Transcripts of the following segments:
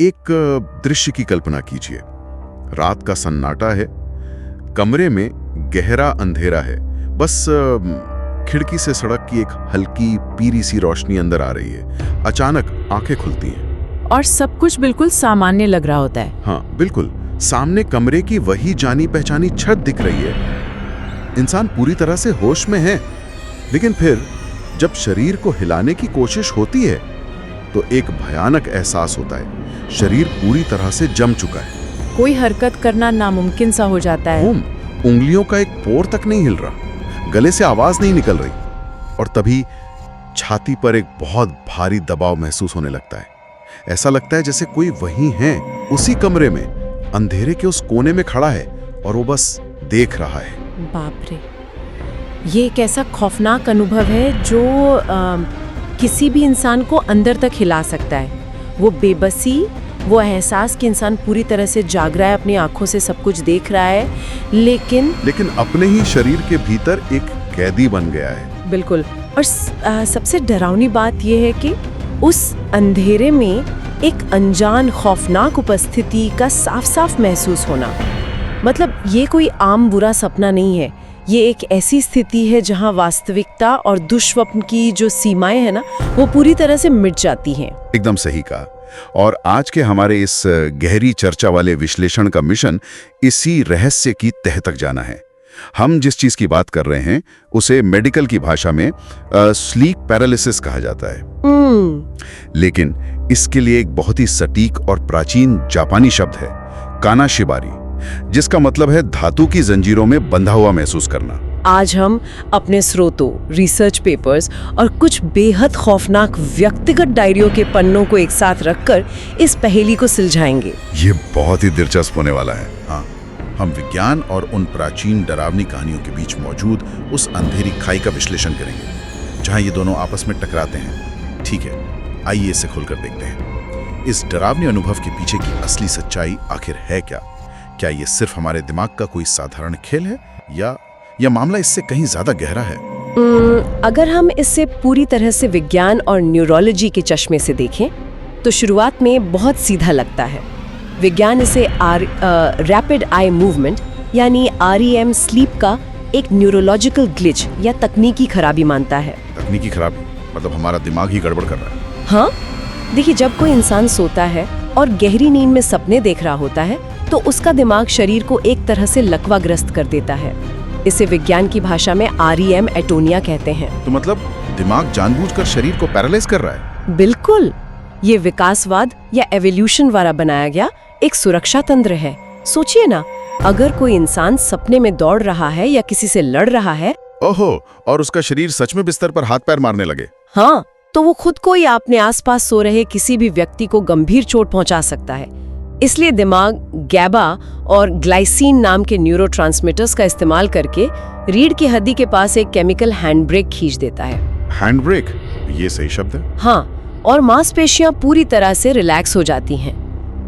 एक दृश्य की कल्पना कीजिए। रात का सन्नाटा है, कमरे में गहरा अंधेरा है, बस खिड़की से सड़क की एक हल्की पीली सी रोशनी अंदर आ रही है। अचानक आंखें खुलती हैं और सब कुछ बिल्कुल सामान्य लग रहा होता है। हाँ बिल्कुल, सामने कमरे की वही जानी पहचानी छत दिख रही है। इंसान पूरी तरह से होश में है, लेकिन फिर जब शरीर को हिलाने की कोशिश होती है तो एक भयानक एहसास होता है। शरीर पूरी तरह से जम चुका है, कोई हरकत करना नामुमकिन सा हो जाता है। उंगलियों का एक पोर तक नहीं हिल रहा, गले से आवाज नहीं निकल रही, और तभी छाती पर एक बहुत भारी दबाव महसूस होने लगता है। ऐसा लगता है जैसे कोई वहीं है, उसी कमरे में, अंधेरे के उस कोने में खड़ा है और वो बस देख रहा है। बाप रे, ये एक ऐसा खौफनाक अनुभव है जो किसी भी इंसान को अंदर तक हिला सकता है। वो बेबसी, वो एहसास कि इंसान पूरी तरह से जाग रहा है, अपनी आंखों से सब कुछ देख रहा है, लेकिन अपने ही शरीर के भीतर एक कैदी बन गया है। बिल्कुल। और सबसे डरावनी बात यह है कि उस अंधेरे में एक अनजान खौफनाक उपस्थिति का साफ साफ महसूस होना। मतलब ये कोई आम बुरा सपना नहीं है, ये एक ऐसी स्थिति है जहां वास्तविकता और दुष्स्वप्न की जो सीमाएं हैं ना, वो पूरी तरह से मिट जाती हैं। एकदम सही कहा। और आज के हमारे इस गहरी चर्चा वाले विश्लेषण का मिशन इसी रहस्य की तह तक जाना है। हम जिस चीज की बात कर रहे हैं उसे मेडिकल की भाषा में स्लीप पैरालिसिस कहा जाता है। लेकिन इसके लिए एक बहुत ही सटीक और प्राचीन जापानी शब्द है, कानाशिबारी, जिसका मतलब है धातु की जंजीरों में बंधा हुआ महसूस करना। आज हम अपने स्रोतों, रिसर्च पेपर्स और कुछ बेहद खौफनाक व्यक्तिगत डायरियों के पन्नों को एक साथ रखकर इस पहेली को सुलझाएंगे। ये बहुत ही दिलचस्प होने वाला है। हाँ, हम विज्ञान और उन प्राचीन डरावनी कहानियों के बीच मौजूद उस अंधेरी खाई का विश्लेषण करेंगे जहां ये दोनों आपस में टकराते हैं। ठीक है, आइए इसे खोलकर देखते हैं। इस डरावने अनुभव के पीछे की असली सच्चाई आखिर है क्या? क्या ये सिर्फ हमारे दिमाग का कोई साधारण खेल है या मामला इससे कहीं ज्यादा गहरा है? अगर हम इसे पूरी तरह से विज्ञान और न्यूरोलॉजी के चश्मे से देखें तो शुरुआत में बहुत सीधा लगता है। विज्ञान इसे रैपिड आई मूवमेंट यानी REM स्लीप का एक न्यूरोलॉजिकल ग्लिच या तकनीकी खराबी मानता है। तकनीकी खराबी मतलब हमारा दिमाग ही गड़बड़ कर रहा है? हाँ, देखिए, जब कोई इंसान सोता है और गहरी नींद में सपने देख रहा होता है तो उसका दिमाग शरीर को एक तरह से लकवाग्रस्त कर देता है। इसे विज्ञान की भाषा में REM एटोनिया कहते हैं। तो मतलब दिमाग जानबूझकर शरीर को पैरालाइज कर रहा है? बिल्कुल, ये विकासवाद या एवोल्यूशन द्वारा बनाया गया एक सुरक्षा तंत्र है। सोचिए ना, अगर कोई इंसान सपने में दौड़ रहा है या किसी से लड़ रहा है, ओहो, और उसका शरीर सच में बिस्तर पर हाथ पैर मारने लगे, हाँ, तो वो खुद को या अपने आसपास सो रहे किसी भी व्यक्ति को गंभीर चोट पहुंचा सकता है। इसलिए दिमाग गैबा और ग्लाइसिन नाम के न्यूरोट्रांसमीटर्स का इस्तेमाल करके रीढ़ की हड्डी के पास एक केमिकल हैंड ब्रेक खींच देता है। हैंड ब्रेक, ये सही शब्द है। हाँ, और मांसपेशियां पूरी तरह से रिलैक्स हो जाती हैं।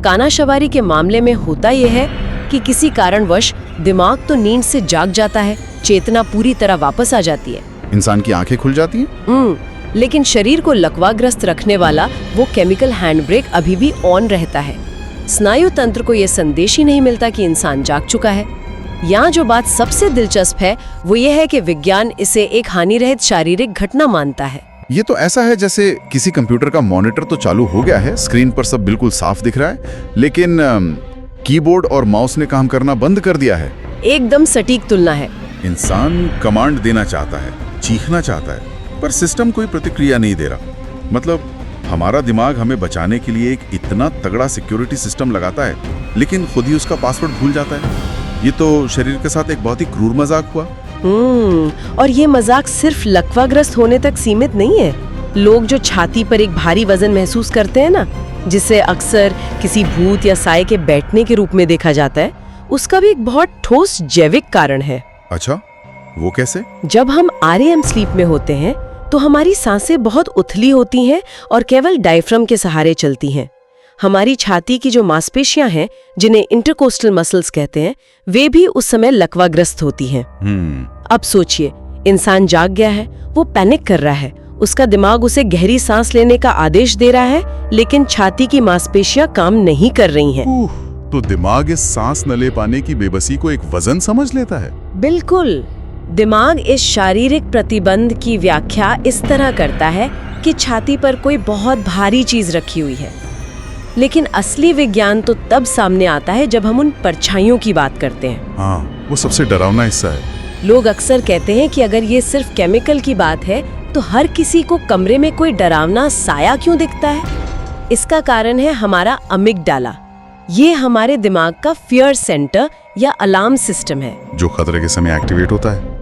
कानाशवारी के मामले में होता यह है कि किसी कारणवश दिमाग तो नींद से जाग जाता है, चेतना पूरी तरह वापस आ जाती है, इंसान की आंखें खुल जाती हैं। लेकिन शरीर को लकवाग्रस्त रखने वाला वो केमिकल हैंड ब्रेक अभी भी ऑन रहता है। स्नायु तंत्र को यह संदेश ही नहीं मिलता कि इंसान जाग चुका है। यहाँ जो बात सबसे दिलचस्प है वो ये है कि विज्ञान इसे एक हानिरहित शारीरिक घटना मानता है। ये तो ऐसा है जैसे किसी कंप्यूटर का मॉनिटर तो चालू हो गया है, स्क्रीन पर सब बिल्कुल साफ दिख रहा है, लेकिन कीबोर्ड और माउस ने काम करना बंद कर दिया है। एकदम सटीक तुलना है। इंसान कमांड देना चाहता है, चीखना चाहता है, पर सिस्टम कोई प्रतिक्रिया नहीं दे रहा। मतलब हमारा दिमाग हमें बचाने के लिए एक इतना तगड़ा सिक्योरिटी सिस्टम लगाता है, लेकिन खुद ही उसका पासवर्ड भूल जाता है। ये तो शरीर के साथ एक बहुत ही क्रूर मजाक हुआ। और ये मजाक सिर्फ लकवाग्रस्त होने तक सीमित नहीं है। लोग जो छाती पर एक भारी वजन महसूस करते हैं ना, जिसे अक्सर किसी भूत या साए के बैठने के रूप में देखा जाता है, उसका भी एक बहुत ठोस जैविक कारण है। अच्छा, वो कैसे? जब हम REM स्लीप में होते हैं तो हमारी सांसें बहुत उथली होती हैं और केवल डायफ्राम के सहारे चलती हैं। हमारी छाती की जो मांसपेशियां हैं, जिन्हें इंटरकोस्टल मसल्स कहते हैं, वे भी उस समय लकवाग्रस्त होती हैं। अब सोचिए, इंसान जाग गया है, वो पैनिक कर रहा है, उसका दिमाग उसे गहरी सांस लेने का आदेश दे रहा है, लेकिन छाती की मांसपेशियां काम नहीं कर रही हैं। तो दिमाग इस सांस न ले पाने की बेबसी को एक वजन समझ लेता है। बिल्कुल। दिमाग इस शारीरिक प्रतिबंध की व्याख्या इस तरह करता है कि छाती पर कोई बहुत भारी चीज रखी हुई है। लेकिन असली विज्ञान तो तब सामने आता है जब हम उन परछाइयों की बात करते हैं। हाँ, वो सबसे डरावना हिस्सा है। लोग अक्सर कहते हैं कि अगर ये सिर्फ केमिकल की बात है तो हर किसी को कमरे में कोई डरावना साया क्यों दिखता है? इसका कारण है हमारा अमिगडाला। ये हमारे दिमाग का फियर सेंटर या अलार्म सिस्टम है, जो खतरे के समय एक्टिवेट होता है।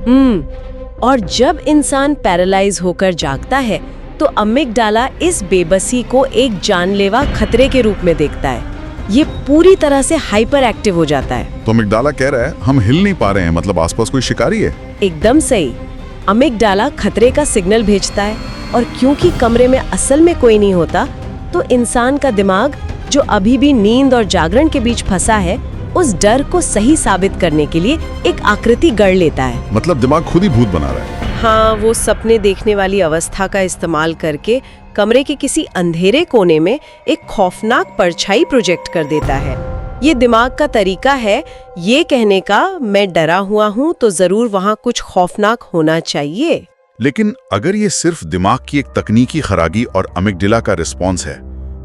और जब इंसान पैरालाइज होकर जागता है तो अमिगडाला इस बेबसी को एक जानलेवा खतरे के रूप में देखता है। ये पूरी तरह से हाइपर एक्टिव हो जाता है। तो अमिगडाला कह रहा है हम हिल नहीं पा रहे हैं, मतलब आसपास कोई शिकारी है। एकदम सही। अमिगडाला खतरे का सिग्नल भेजता है, और क्योंकि कमरे में असल में कोई नहीं होता तो इंसान का दिमाग, जो अभी भी नींद और जागरण के बीच फंसा है, उस डर को सही साबित करने के लिए एक आकृति गढ़ लेता है। मतलब दिमाग खुद ही भूत बना रहा है। हाँ, वो सपने देखने वाली अवस्था का इस्तेमाल करके कमरे के किसी अंधेरे कोने में एक खौफनाक परछाई प्रोजेक्ट कर देता है। ये दिमाग का तरीका है ये कहने का, मैं डरा हुआ हूँ तो जरूर वहाँ कुछ खौफनाक होना चाहिए। लेकिन अगर ये सिर्फ दिमाग की एक तकनीकी खरागी और अमिगडाला का रिस्पॉन्स है,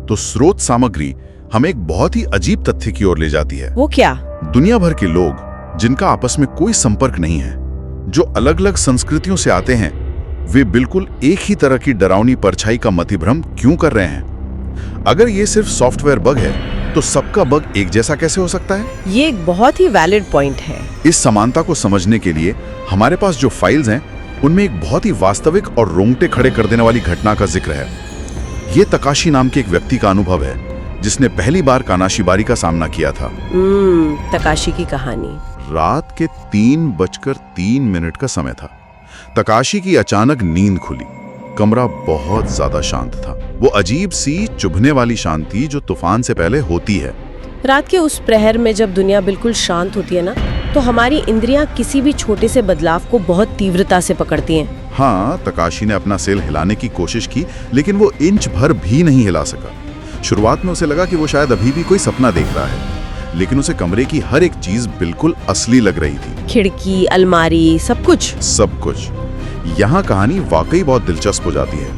तो स्रोत सामग्री हमें एक बहुत ही अजीब तथ्य की ओर ले जाती है। वो क्या? दुनिया भर के लोग जिनका आपस में कोई संपर्क नहीं है, जो अलग अलग संस्कृतियों से आते हैं, वे बिल्कुल एक ही तरह की डरावनी परछाई का मतिभ्रम क्यों कर रहे हैं? अगर ये सिर्फ सॉफ्टवेयर बग है तो सबका बग एक जैसा कैसे हो सकता है? ये एक बहुत ही वैलिड पॉइंट है। इस समानता को समझने के लिए हमारे पास जो फाइल्स हैं, उनमें एक बहुत ही वास्तविक और रोंगटे खड़े कर देने वाली घटना का जिक्र है। ये तकाशी नाम के एक व्यक्ति का अनुभव है, जिसने पहली बार कानाशीबारी का सामना किया था। तकाशी की कहानी। रात के 3:03 का समय था। तकाशी की अचानक नींद खुली। कमरा बहुत ज्यादा शांत था। वो अजीब सी चुभने वाली शांति जो तूफान से पहले होती है। रात के उस प्रहर में जब दुनिया बिल्कुल शांत होती है ना, तो हमारी इंद्रियां किसी भी छोटे से बदलाव को बहुत तीव्रता से पकड़ती हैं। हाँ, तकाशी ने अपना सिर हिलाने की कोशिश की, लेकिन वो इंच भर भी नहीं हिला सका। शुरुआत में उसे लगा कि वो शायद अभी भी कोई सपना देख रहा है, लेकिन उसे कमरे की हर एक चीज बिल्कुल असली लग रही थी। खिड़की, अलमारी, सब कुछ। यहाँ कहानी वाकई बहुत दिलचस्प हो जाती है,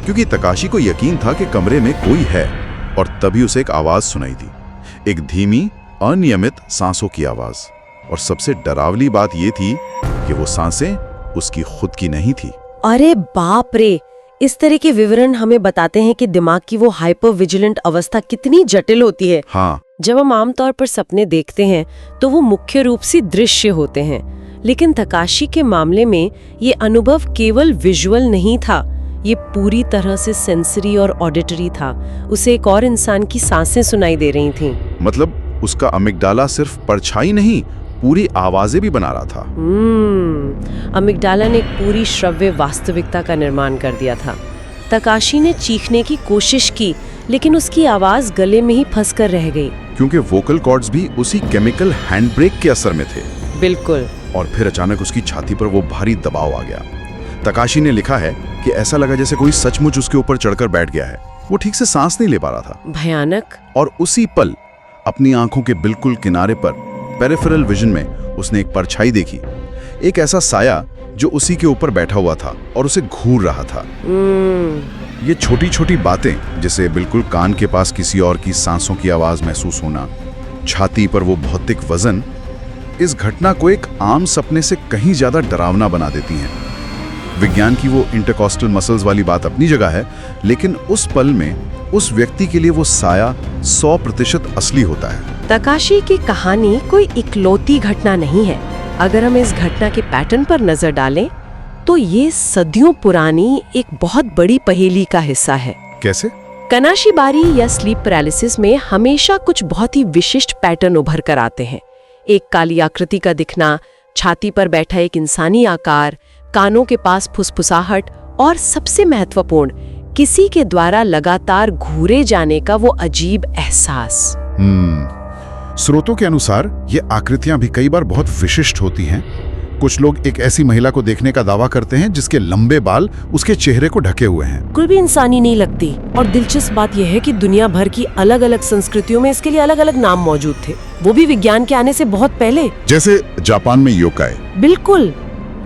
क्योंकि तकाशी को यकीन था कि कमरे में कोई है, और तभी उसे एक आवाज सुनाई दी, एक धीमी, अनियमित सांसों की आवाज। और सबसे डरावनी बात ये थी कि वो सांसें उसकी खुद की नहीं थी। अरे बाप रे! इस तरह के विवरण हमें बताते हैं कि दिमाग की वो हाइपर विजिलेंट अवस्था कितनी जटिल होती है। हाँ, जब हम आमतौर पर सपने देखते हैं तो वो मुख्य रूप से दृश्य होते हैं, लेकिन तकाशी के मामले में ये अनुभव केवल विजुअल नहीं था, ये पूरी तरह से सेंसरी और ऑडिटरी था। उसे एक और इंसान की सांसें सुनाई दे रही थीं। मतलब उसका अमिगडाला सिर्फ परछाई नहीं, पूरी आवाजें भी बना रहा था। अमिगडाला ने एक पूरी श्रव्य वास्तविकता का निर्माण कर दिया था। तकाशी ने चीखने की कोशिश की, लेकिन उसकी आवाज गले में ही फंस कर रह गई, क्योंकि वोकल कॉर्ड्स भी उसी केमिकल हैंडब्रेक के असर में थे। बिल्कुल। और फिर अचानक उसकी छाती पर वो भारी दबाव आ गया। तकाशी ने लिखा है कि ऐसा लगा जैसे कोई सचमुच उसके ऊपर चढ़कर बैठ गया है। वो ठीक से सांस नहीं ले पा रहा था। भयानक। और उसी पल अपनी आंखों के बिल्कुल किनारे पर पेरिफेरल विजन में उसने एक परछाई देखी, एक ऐसा साया जो उसी के ऊपर बैठा हुआ था और उसे घूर रहा था। ये छोटी छोटी बातें, जैसे बिल्कुल कान के पास किसी और की सांसों की आवाज महसूस होना, छाती पर वो भौतिक वजन, इस घटना को एक आम सपने से कहीं ज्यादा डरावना बना देती हैं। विज्ञान की वो इंटरकॉस्टल मसल्स वाली बात अपनी जगह है, लेकिन उस पल में उस व्यक्ति के लिए वो साया 100% असली होता है। तकाशी की कहानी कोई इकलौती घटना नहीं है। अगर हम इस घटना के पैटर्न पर नजर डालें तो ये सदियों पुरानी एक बहुत बड़ी पहेली का हिस्सा है। कैसे? कानाशीबारी या स्लीप पैरालिसिस में हमेशा कुछ बहुत ही विशिष्ट पैटर्न उभर कर आते हैं। एक काली आकृति का दिखना, छाती पर बैठा एक इंसानी आकार, कानों के पास फुसफुसाहट, और सबसे महत्वपूर्ण, किसी के द्वारा लगातार घूरे जाने का वो अजीब एहसास। स्रोतों के अनुसार ये आकृतियां भी कई बार बहुत विशिष्ट होती हैं। कुछ लोग एक ऐसी महिला को देखने का दावा करते हैं जिसके लंबे बाल उसके चेहरे को ढके हुए हैं। बिल्कुल भी इंसानी नहीं लगती। और दिलचस्प बात यह है कि दुनिया भर की अलग अलग संस्कृतियों में इसके लिए अलग अलग नाम मौजूद थे, वो भी विज्ञान के आने से बहुत पहले। जैसे जापान में योकाई। बिल्कुल,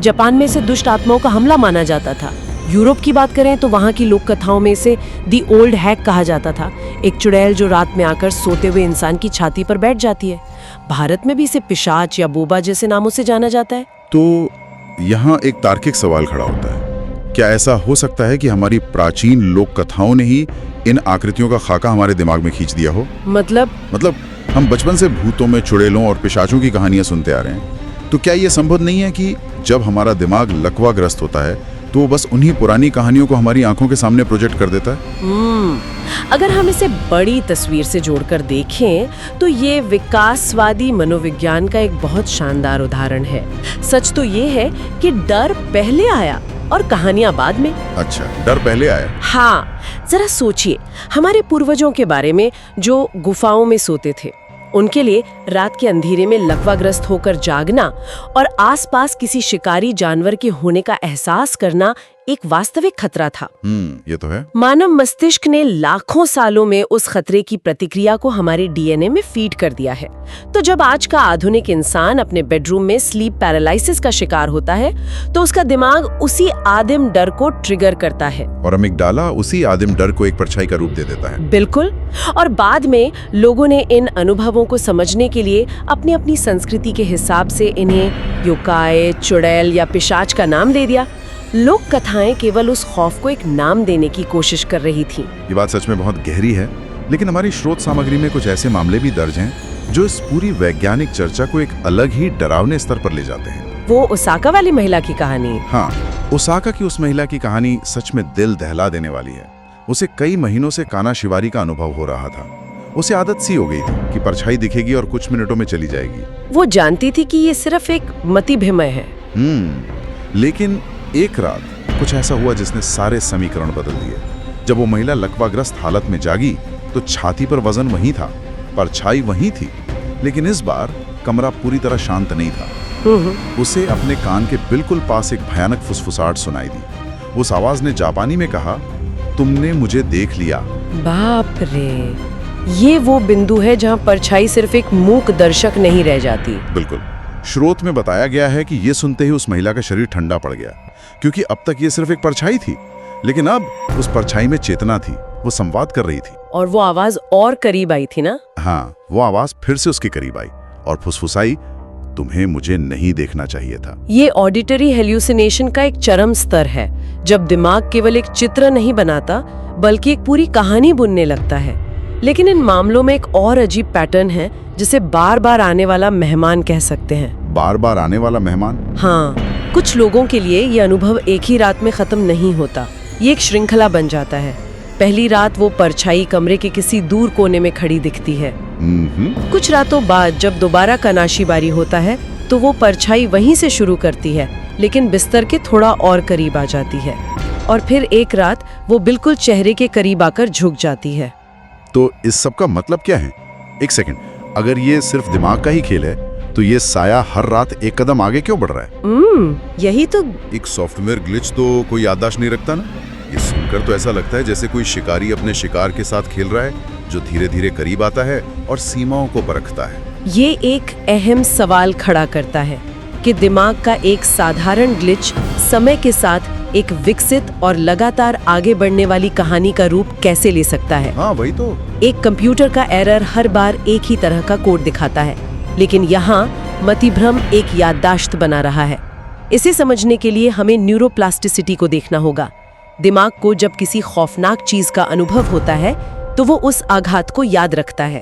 जापान में इसे दुष्ट आत्माओं का हमला माना जाता था। यूरोप की बात करें तो वहाँ की लोक कथाओं में इसे दी ओल्ड हैग कहा जाता था, एक चुड़ैल जो रात में आकर सोते हुए इंसान की छाती पर बैठ जाती है। भारत में भी इसे पिशाच या बोबा जैसे नामों से जाना जाता है। तो यहाँ एक तार्किक सवाल खड़ा होता है, क्या ऐसा हो सकता है कि हमारी प्राचीन लोक कथाओं ने ही इन आकृतियों का खाका हमारे दिमाग में खींच दिया हो? मतलब हम बचपन से भूतों में चुड़ैलों और पिशाचों की कहानियां सुनते आ रहे हैं, तो क्या ये संभव नहीं है कि जब हमारा दिमाग लकवाग्रस्त होता है तो वो बस उन्हीं पुरानी कहानियों को हमारी आंखों के सामने प्रोजेक्ट कर देता है? अगर हम इसे बड़ी तस्वीर से जोड़कर देखें तो ये विकासवादी मनोविज्ञान का एक बहुत शानदार उदाहरण है। सच तो ये है कि डर पहले आया और कहानियां बाद में। अच्छा, डर पहले आया? हाँ, जरा सोचिए, हमारे पूर्वजों के बारे में जो गुफाओं में सोते थे, उनके लिए रात के अंधेरे में लकवाग्रस्त होकर जागना और आसपास किसी शिकारी जानवर के होने का एहसास करना एक वास्तविक खतरा था। ये तो है। मानव मस्तिष्क ने लाखों सालों में उस खतरे की प्रतिक्रिया को हमारे डीएनए में फीड कर दिया है। तो जब आज का आधुनिक इंसान अपने बेडरूम में स्लीप पैरालिसिस का शिकार होता है तो उसका दिमाग उसी आदिम डर को ट्रिगर करता है और अमिगडाला उसी आदिम डर को एक परछाई का रूप दे देता है। बिल्कुल। और बाद में लोगों ने इन अनुभवों को समझने के लिए अपनी अपनी संस्कृति के हिसाब से इन्हें योकाई, चुड़ैल या पिशाच का नाम दे दिया। लोक कथाएं केवल उस खौफ को एक नाम देने की कोशिश कर रही थीं। ये बात सच में बहुत गहरी है, लेकिन हमारी स्रोत सामग्री में कुछ ऐसे मामले भी दर्ज हैं जो इस पूरी वैज्ञानिक चर्चा को एक अलग ही डरावने स्तर पर ले जाते हैं। वो ओसाका वाली महिला की कहानी। हाँ, ओसाका की उस महिला की कहानी सच में दिल दहला देने वाली है। उसे कई महीनों से कानाशिवारी का अनुभव हो रहा था। उसे आदत सी हो गई थी कि परछाई दिखेगी और कुछ मिनटों में चली जाएगी। वो जानती थी कि ये सिर्फ एक मतिभ्रम है। लेकिन एक रात कुछ ऐसा हुआ जिसने सारे समीकरण बदल दिए। जब वो महिला लकवाग्रस्त हालत में जागी तो छाती पर वजन वही था, परछाई वही थी, लेकिन इस बार कमरा पूरी तरह शांत नहीं था। उसे अपने कान के बिल्कुल पास एक भयानक फुसफुसाहट सुनाई दी। उस आवाज ने जापानी में कहा, तुमने मुझे देख लिया। बाप रे, ये वो बिंदु है जहाँ परछाई सिर्फ एक मूक दर्शक नहीं रह जाती। बिल्कुल। स्रोत में बताया गया है कि ये सुनते ही उस महिला का शरीर ठंडा पड़ गया, क्योंकि अब तक ये सिर्फ एक परछाई थी, लेकिन अब उस परछाई में चेतना थी, वो संवाद कर रही थी। और वो आवाज और करीब आई थी ना? हाँ, वो आवाज फिर से उसके करीब आई और फुसफुसाई, तुम्हें मुझे नहीं देखना चाहिए था। ये ऑडिटरी हेल्यूसिनेशन का एक चरम स्तर है, जब दिमाग केवल एक चित्र नहीं बनाता बल्कि एक पूरी कहानी बुनने लगता है। लेकिन इन मामलों में एक और अजीब पैटर्न है जिसे बार बार आने वाला मेहमान कह सकते हैं। बार बार आने वाला मेहमान? हाँ, कुछ लोगों के लिए ये अनुभव एक ही रात में खत्म नहीं होता, ये एक श्रृंखला बन जाता है। पहली रात वो परछाई कमरे के किसी दूर कोने में खड़ी दिखती है। कुछ रातों बाद जब दोबारा कनाशीबारी होता है तो वो परछाई वहीं से शुरू करती है, लेकिन बिस्तर के थोड़ा और करीब आ जाती है। और फिर एक रात वो बिल्कुल चेहरे के करीब आकर झुक जाती है। तो इस सब का मतलब क्या है? एक सेकंड, अगर ये सिर्फ दिमाग का ही खेल है तो ये साया हर रात एक कदम आगे क्यों बढ़ रहा है? यही तो। एक सॉफ्टवेयर ग्लिच तो कोई याददाश्त नहीं रखता ना? ये सुनकर तो ऐसा लगता है जैसे कोई शिकारी अपने शिकार के साथ खेल रहा है, जो धीरे धीरे करीब आता है और सीमाओं को परखता है। ये एक अहम सवाल खड़ा करता है कि दिमाग का एक साधारण ग्लिच समय के साथ एक विकसित और लगातार आगे बढ़ने वाली कहानी का रूप कैसे ले सकता है। हाँ, वही तो। एक कंप्यूटर का एरर हर बार एक ही तरह का कोड दिखाता है, लेकिन यहाँ मतिभ्रम एक याददाश्त बना रहा है। इसे समझने के लिए हमें न्यूरोप्लास्टिसिटी को देखना होगा। दिमाग को जब किसी खौफनाक चीज का अनुभव होता है तो वो उस आघात को याद रखता है।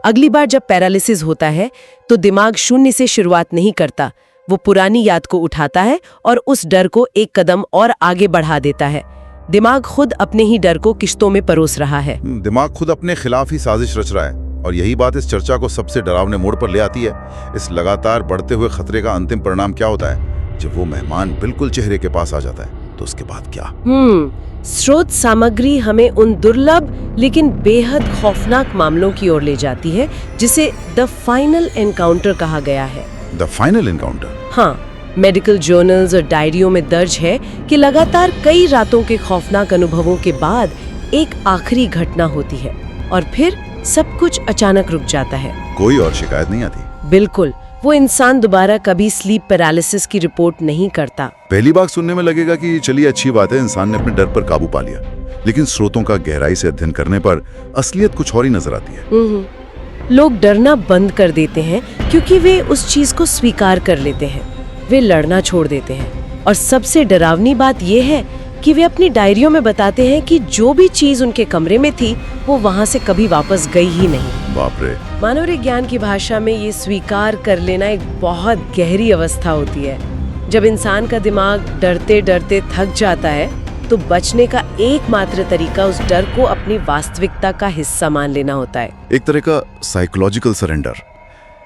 अगली बार जब पैरालिसिस होता है तो दिमाग शून्य से शुरुआत नहीं करता, वो पुरानी याद को उठाता है और उस डर को एक कदम और आगे बढ़ा देता है। दिमाग खुद अपने ही डर को किश्तों में परोस रहा है। दिमाग खुद अपने खिलाफ ही साजिश रच रहा है, और यही बात इस चर्चा को सबसे डरावने मोड़ पर ले आती है। इस लगातार बढ़ते हुए खतरे का अंतिम परिणाम क्या होता है? जब वो मेहमान बिल्कुल चेहरे के पास आ जाता है तो उसके बाद क्या? स्रोत सामग्री हमें उन दुर्लभ लेकिन बेहद खौफनाक मामलों की ओर ले जाती है जिसे द फाइनल एनकाउंटर कहा गया है। The final encounter? हाँ, मेडिकल जर्नल्स और डायरियों में दर्ज है कि लगातार कई रातों के खौफनाक अनुभवों के बाद एक आखिरी घटना होती है और फिर सब कुछ अचानक रुक जाता है। कोई और शिकायत नहीं आती। बिल्कुल, वो इंसान दोबारा कभी स्लीप पैरालिसिस की रिपोर्ट नहीं करता। पहली बार सुनने में लगेगा कि चलिए अच्छी बात है, इंसान ने अपने डर पर काबू पा लिया, लेकिन स्रोतों का गहराई से अध्ययन करने पर असलियत कुछ और ही नजर आती है। लोग डरना बंद कर देते हैं क्योंकि वे उस चीज को स्वीकार कर लेते हैं। वे लड़ना छोड़ देते हैं और सबसे डरावनी बात यह है कि वे अपनी डायरियों में बताते हैं कि जो भी चीज उनके कमरे में थी वो वहां से कभी वापस गई ही नहीं। बाप रे। मानव विज्ञान की भाषा में ये स्वीकार कर लेना एक बहुत गहरी अवस्था होती है। जब इंसान का दिमाग डरते डरते थक जाता है तो बचने का एकमात्र तरीका उस डर को अपनी वास्तविकता का हिस्सा मान लेना होता है। एक तरह का साइकोलॉजिकल सरेंडर।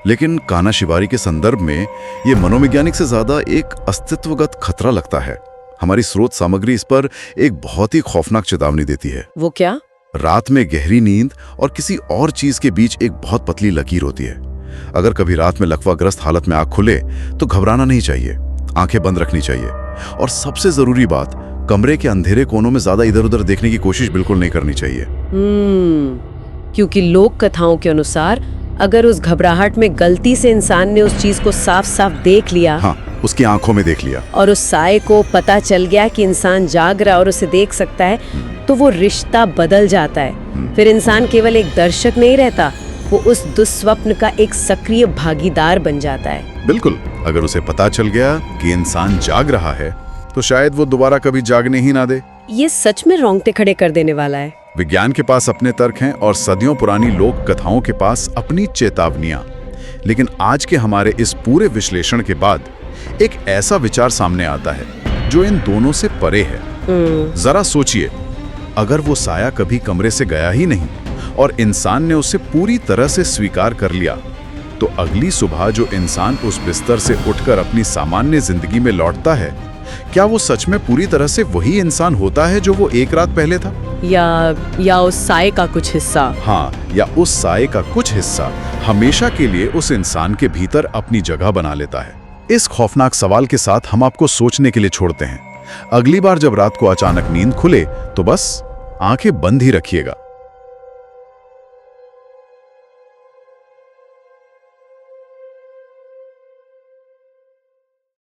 लेकिन काना शिवारी के संदर्भ में ये मनोवैज्ञानिक से ज्यादा एक अस्तित्वगत खतरा लगता है। हमारी स्रोत सामग्री इस पर एक बहुत ही खौफनाक चेतावनी देती है। वो क्या? रात में गहरी नींद और किसी और चीज के बीच एक बहुत पतली लकीर होती है। अगर कभी रात में लकवाग्रस्त हालत में आंख खुले तो घबराना नहीं चाहिए, आंखें बंद रखनी चाहिए और सबसे जरूरी बात, कमरे के अंधेरे कोनों में ज्यादा इधर उधर देखने की कोशिश बिल्कुल नहीं करनी चाहिए। क्योंकि लोक कथाओं के अनुसार अगर उस घबराहट में गलती से इंसान ने उस चीज को साफ साफ देख लिया, हाँ, उसकी आंखों में देख लिया, और उस साए को पता चल गया कि इंसान जाग रहा और उसे देख सकता है, तो वो रिश्ता बदल जाता है। फिर इंसान केवल एक दर्शक नहीं रहता, वो उस दुस्वप्न का एक सक्रिय भागीदार बन जाता है। बिल्कुल। अगर उसे पता चल गया कि इंसान जाग रहा है तो शायद वो दोबारा कभी जागने ही ना दे। ये सच में रोंगटे खड़े कर देने वाला है। विज्ञान के पास अपने तर्क हैं और सदियों पुरानी लोक कथाओं के पास अपनी चेतावनियां। लेकिन आज के हमारे इस पूरे विश्लेषण के बाद एक ऐसा विचार सामने आता है जो इन दोनों से परे है। जरा सोचिए, अगर वो साया कभी कमरे से गया ही नहीं और इंसान ने उसे पूरी तरह से स्वीकार कर लिया, तो अगली सुबह जो इंसान उस बिस्तर से उठकर अपनी सामान्य जिंदगी में लौटता है, क्या वो सच में पूरी तरह से वही इंसान होता है जो वो एक रात पहले था? या उस साए का कुछ हिस्सा? हाँ, या उस साए का कुछ हिस्सा हमेशा के लिए उस इंसान के भीतर अपनी जगह बना लेता है। इस खौफनाक सवाल के साथ हम आपको सोचने के लिए छोड़ते हैं। अगली बार जब रात को अचानक नींद खुले तो बस आंखें बंद ही रखिएगा।